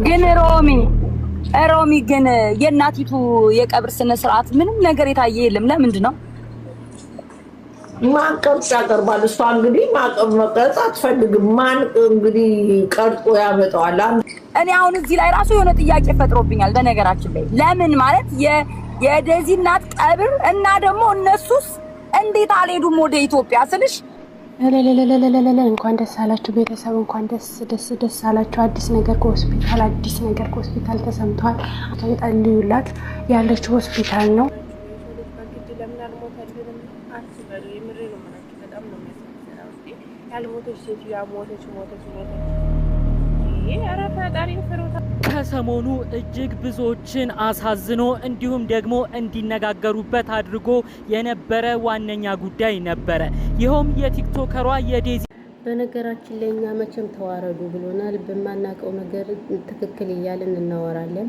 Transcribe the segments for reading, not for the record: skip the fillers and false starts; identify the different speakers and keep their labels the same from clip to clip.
Speaker 1: ግን ሮሚ ግን የእናቲቱ የቀብር ስነ ስርዓት ምንም ነገር የታየ የለም። ለምንድን ነው
Speaker 2: ማቀርጽ ያቀርባል? እሷ እንግዲህ መቅረጽ አትፈልግም። ማን እንግዲህ ቀርጾ ያመጣዋል?
Speaker 1: እኔ አሁን እዚህ ላይ ራሱ የሆነ ጥያቄ ፈጥሮብኛል። በነገራችን ላይ ለምን ማለት የዴዚ እናት ቀብር እና ደግሞ እነሱስ እንዴት አልሄዱም ወደ ኢትዮጵያ ስልሽ
Speaker 3: እንኳን ደስ አላችሁ ቤተሰብ፣ እንኳን ደስ አላችሁ። አዲስ ነገር ከሆስፒታል ተሰምቷል። ጠልዩላት ያለችው ሆስፒታል ነው።
Speaker 4: ከሰሞኑ እጅግ ብዙዎችን አሳዝኖ እንዲሁም ደግሞ እንዲነጋገሩበት አድርጎ የነበረ ዋነኛ ጉዳይ ነበረ። ይኸውም የቲክቶከሯ የዴዚ
Speaker 3: በነገራችን ላይ እኛ መቼም ተዋረዱ ብሎናል። በማናውቀው ነገር ትክክል እያልን እናወራለን፣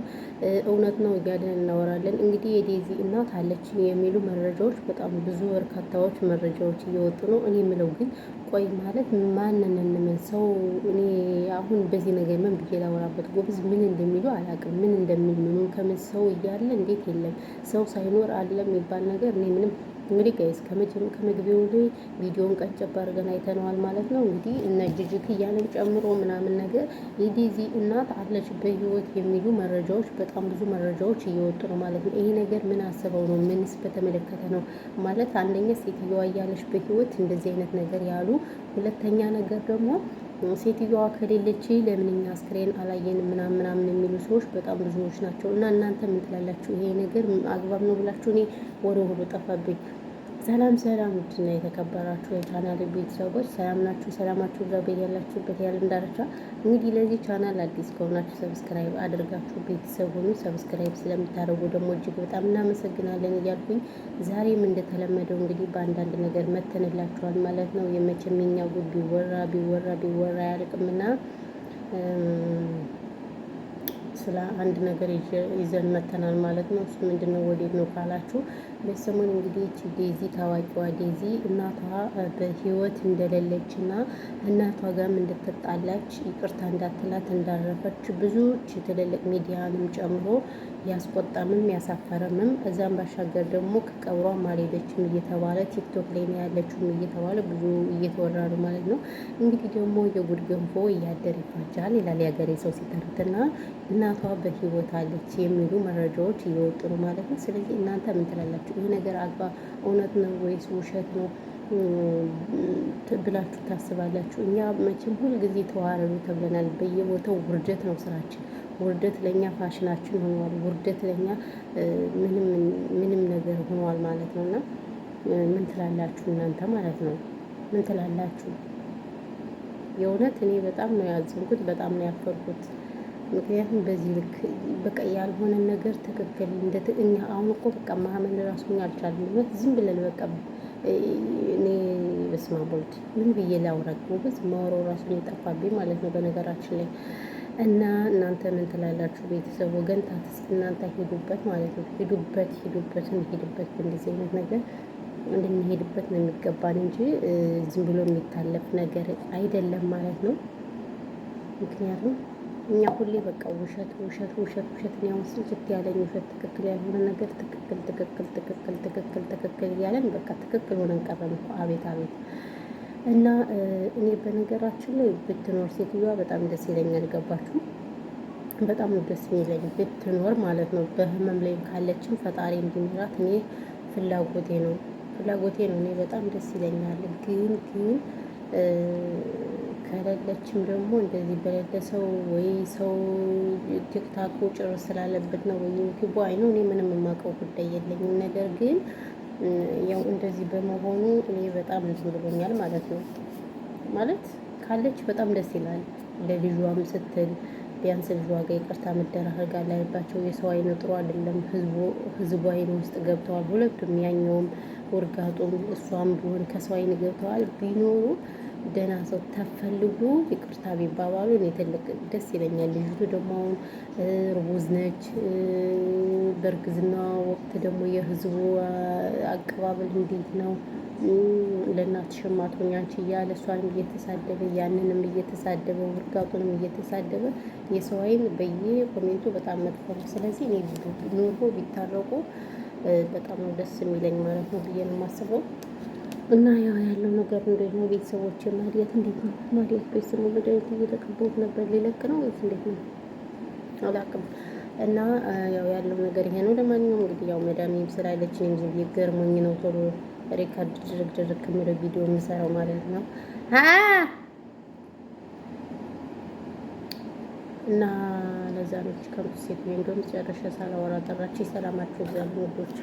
Speaker 3: እውነት ነው እያልን እናወራለን። እንግዲህ የዴዚ እናት አለች የሚሉ መረጃዎች በጣም ብዙ በርካታዎች መረጃዎች እየወጡ ነው። እኔ የምለው ግን ቆይ ማለት ማንን እንመን? ሰው እኔ አሁን በዚህ ነገር ምን ብዬ ላወራበት ጎብዝ፣ ምን እንደሚሉ አላውቅም። ምን እንደሚል ምኑን ከምን ሰው እያለ እንዴት የለም ሰው ሳይኖር አለ የሚባል ነገር እኔ ምንም እንግዲህ ጋይስ ከመግቢያው ላይ ቪዲዮን ቀንጨብ አድርገን አይተነዋል ማለት ነው። እንግዲህ እነ ጅጅክ እያለን ጨምሮ ምናምን ነገር የዴዚ እናት አለች በህይወት የሚሉ መረጃዎች በጣም ብዙ መረጃዎች እየወጡ ነው ማለት ነው። ይሄ ነገር ምን አስበው ነው? ምንስ በተመለከተ ነው ማለት? አንደኛ ሴትዮዋ እያለች በህይወት እንደዚህ አይነት ነገር ያሉ፣ ሁለተኛ ነገር ደግሞ ሴትዮዋ ከሌለች ለምንኛ አስክሬን አላየንም ምናምን የሚሉ ሰዎች በጣም ብዙዎች ናቸው። እና እናንተ ምን ትላላችሁ? ይሄ ነገር አግባብ ነው ብላችሁ? እኔ ወደ ሁሉ ጠፋብኝ። ሰላም ውድና የተከበራችሁ የቻናል ቤተሰቦች ሰላም ናችሁ? ሰላማችሁ ጋር ያላችሁበት ያለ እንዳረቻ። እንግዲህ ለዚህ ቻናል አዲስ ከሆናችሁ ሰብስክራይብ አድርጋችሁ ቤተሰብ ሁኑ። ሰብስክራይብ ስለምታደርጉ ደግሞ እጅግ በጣም እናመሰግናለን እያልኩኝ ዛሬም እንደተለመደው እንግዲህ በአንዳንድ ነገር መተንላችኋል ማለት ነው። የመቼም የኛ ጉድ ቢወራ ያልቅምና ስለ አንድ ነገር ይዘን መተናል ማለት ነው። እሱ ምንድነው? ወዴት ነው ካላችሁ በሰሞኑ እንግዲህ እቺ ዴዚ ታዋቂዋ ዴዚ እናቷ በህይወት እንደሌለችና እናቷ ጋርም እንድትጣላች ይቅርታ እንዳትላት እንዳረፈች ብዙዎች ትልልቅ ሚዲያንም ጨምሮ ያስቆጣምም ያሳፈረምም እዛም ባሻገር ደግሞ ከቀብሯ አልሄደችም እየተባለ ቲክቶክ ላይ ነው ያለችውም እየተባለ ብዙ እየተወራ ነው ማለት ነው። እንግዲህ ደግሞ የጉድ ገንፎ እያደር ይፋጃል ይላል ያገሬ ሰው ሲተርትና እናቷ በህይወት አለች የሚሉ መረጃዎች እየወጡ ነው ማለት ነው። ስለዚህ እናንተ ምን ትላላችሁ? ይህ ነገር አግባ እውነት ነው ወይስ ውሸት ነው ብላችሁ ታስባላችሁ? እኛ መቼም ሁል ጊዜ ተዋረዱ ተብለናል። በየቦታው ውርደት ነው ስራችን። ውርደት ለኛ ፋሽናችን ሆኗል። ውርደት ለኛ ምንም ነገር ሆኗል ማለት ነውና ምን ትላላችሁ እናንተ ማለት ነው? ምን ትላላችሁ? የእውነት እኔ በጣም ነው ያዘንኩት፣ በጣም ነው ያፈርኩት። ምክንያቱም በዚህ ልክ በቃ ያልሆነ ነገር ትክክል እኛ አሁን እኮ በቃ ማመን ራሱ አልቻልንም። ዝም ብለን በቃ እኔ በስመ አብ ወልድ ምን ብዬ ላውራት ጎበዝ፣ ማወራው ራሱ የጠፋብኝ ማለት ነው በነገራችን ላይ። እና እናንተ ምን ትላላችሁ? ቤተሰብ ወገን ታትስ እናንተ ሄዱበት ማለት ነው። ሄዱበት በእንደዚህ አይነት ነገር እንድንሄድበት ነው የሚገባን እንጂ ዝም ብሎ የሚታለፍ ነገር አይደለም ማለት ነው። ምክንያቱም እኛ ሁሌ በቃ ውሸት ነው ያው ስልችት ያለኝ ውሸት፣ ትክክል ያልሆነ ነገር ትክክል እያለን በቃ ትክክል ሆነን ቀረን እኮ። አቤት እና እኔ በነገራችን ላይ ብትኖር ሴትዮዋ በጣም ደስ ይለኛል። ገባችሁ? በጣም ደስ የሚለኝ ብትኖር ማለት ነው። በህመም ላይ ካለችም ፈጣሪ እንዲኖራት እኔ ፍላጎቴ ነው። እኔ በጣም ደስ ይለኛል። ግን ከሌለችም ደግሞ እንደዚህ በሌለ ሰው ወይ ሰው ቲክታኩ ጭር ስላለበት ነው ወይ ዩቲዩብ አይ ነው። እኔ ምንም የማውቀው ጉዳይ የለኝም። ነገር ግን ያው እንደዚህ በመሆኑ እኔ በጣም እንትን ብሎኛል ማለት ነው። ማለት ካለች በጣም ደስ ይላል። ለልጇም ስትል ቢያንስ ልጇ ጋር ይቅርታ መደራረግ አለባቸው። የሰው አይነ ጥሩ አይደለም። ህዝቡ አይን ውስጥ ገብተዋል ሁለቱም፣ ያኛውም ወርጋጡም እሷም ቢሆን ከሰው አይን ገብተዋል። ቢኖሩ ደህና ሰው ተፈልጉ ይቅርታ ቢባባሉ እኔ ትልቅ ደስ ይለኛል። ልጅቱ ደግሞ አሁን ርጉዝ ነች። በእርግዝና ወቅት ደግሞ የህዝቡ አቀባበል እንዴት ነው? ለእናትሽ ማቶኛ አንቺ እያለ እሷንም እየተሳደበ ያንንም እየተሳደበ ውርጋጡንም እየተሳደበ የሰው አይን በየኮሜንቱ በጣም መጥፎ ነው። ስለዚህ እኔ ኑሮ ቢታረቁ በጣም ነው ደስ የሚለኝ ማለት ነው ብዬ ነው የማስበው። እና ያው ያለው ነገር እንዴት ነው ቤተሰቦች? ማዲያት እንዴት ነው? ማዲያት ቤተሰቡ መድኃኒት እየተቀበሉት ነበር ሊለቅ ነው ወይስ እንዴት ነው አላውቅም። እና ያው ያለው ነገር ይሄ ነው። ለማንኛውም እንግዲህ ያው መዳሜም ስላለች እኔም ዝም ብዬ ገርሞኝ ነው ቶሎ ሪካርድ ድርግ ከምለው ቪዲዮ የምሰራው ማለት ነው። እና ለዛ ነው ከብት ሴት ወይ እንደውም ጨረሻ ሳላወራ ጠራች። ሰላማችሁ ይብዛል ወዶች።